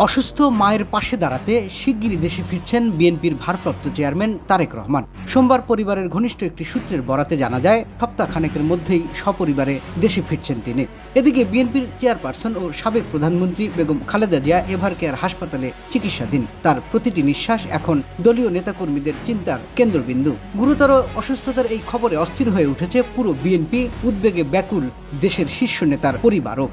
অসুস্থ মায়ের পাশে দাঁড়াতে শিগগিরই দেশে ফিরছেন বিএনপির ভারপ্রাপ্ত চেয়ারম্যান তারেক রহমান। সোমবার পরিবারের ঘনিষ্ঠ একটি সূত্রের বরাতে জানা যায়, সপ্তাহখানেকের মধ্যেই সপরিবারে দেশে ফিরছেন তিনি। এদিকে বিএনপির চেয়ারপারসন ও সাবেক প্রধানমন্ত্রী বেগম খালেদা জিয়া এভারকেয়ার হাসপাতালে চিকিৎসাধীন। তার প্রতিটি নিঃশ্বাস এখন দলীয় নেতাকর্মীদের চিন্তার কেন্দ্রবিন্দু। গুরুতর অসুস্থতার এই খবরে অস্থির হয়ে উঠেছে পুরো বিএনপি, উদ্বেগে ব্যাকুল দেশের শীর্ষ নেতার পরিবারও।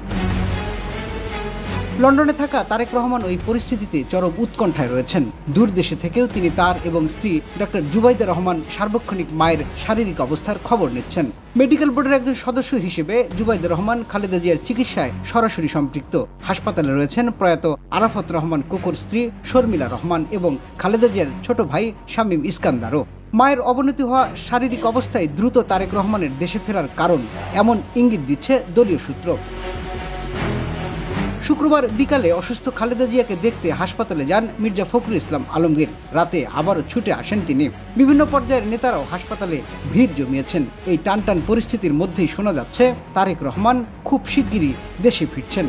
লন্ডনে থাকা তারেক রহমান ওই পরিস্থিতিতে চরম উৎকণ্ঠায় রয়েছেন। দূর দেশে থেকেও তিনি তার এবং স্ত্রী ডক্টর জুবাইদা রহমান সার্বক্ষণিক মায়ের শারীরিক অবস্থার খবর নিচ্ছেন। মেডিকেল বোর্ডের একজন সদস্য হিসেবে জুবাইদা রহমান খালেদা জিয়ার চিকিৎসায় সরাসরি সম্পৃক্ত। হাসপাতালে রয়েছেন প্রয়াত আরাফাত রহমান কোকোর স্ত্রী শর্মিলা রহমান এবং খালেদা জিয়ার ছোট ভাই শামীম ইস্কান্দারও। মায়ের অবনতি হওয়া শারীরিক অবস্থায় দ্রুত তারেক রহমানের দেশে ফেরার কারণ এমন ইঙ্গিত দিচ্ছে দলীয় সূত্র। শুক্রবার বিকালে অসুস্থ খালেদা জিয়াকে দেখতে হাসপাতালে যান মির্জা ফখরুল ইসলাম আলমগীর। রাতে আবারও ছুটে আসেন তিনি। বিভিন্ন পর্যায়ের নেতারাও হাসপাতালে ভিড় জমিয়েছেন। এই টানটান পরিস্থিতির মধ্যেই শোনা যাচ্ছে তারেক রহমান খুব শিগগিরই দেশে ফিরছেন।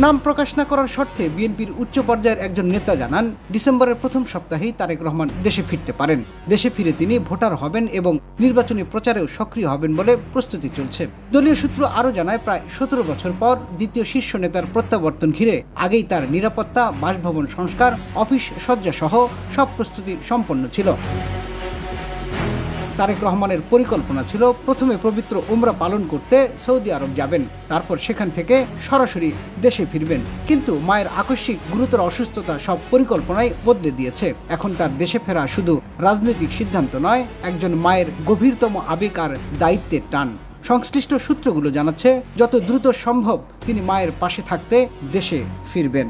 নাম প্রকাশ না করার শর্তে বিএনপির উচ্চ পর্যায়ের একজন নেতা জানান, ডিসেম্বরের প্রথম সপ্তাহেই তারেক রহমান দেশে ফিরতে পারেন। দেশে ফিরে তিনি ভোটার হবেন এবং নির্বাচনী প্রচারেও সক্রিয় হবেন বলে প্রস্তুতি চলছে। দলীয় সূত্র আরও জানায়, প্রায় 17 বছর পর দ্বিতীয় শীর্ষ নেতার প্রত্যাবর্তন ঘিরে আগেই তার নিরাপত্তা, বাসভবন সংস্কার, অফিস সজ্জা সহ সব প্রস্তুতি সম্পন্ন ছিল। তারেক রহমানের পরিকল্পনা ছিল প্রথমে পবিত্র উমরা পালন করতে সৌদি আরব যাবেন, তারপর সেখান থেকে সরাসরি দেশে ফিরবেন। কিন্তু মায়ের আকস্মিক গুরুতর অসুস্থতা সব পরিকল্পনাই বদলে দিয়েছে। এখন তার দেশে ফেরা শুধু রাজনৈতিক সিদ্ধান্ত নয়, একজন মায়ের গভীরতম আবেগ আর দায়িত্বের টান। সংশ্লিষ্ট সূত্রগুলো জানাচ্ছে, যত দ্রুত সম্ভব তিনি মায়ের পাশে থাকতে দেশে ফিরবেন।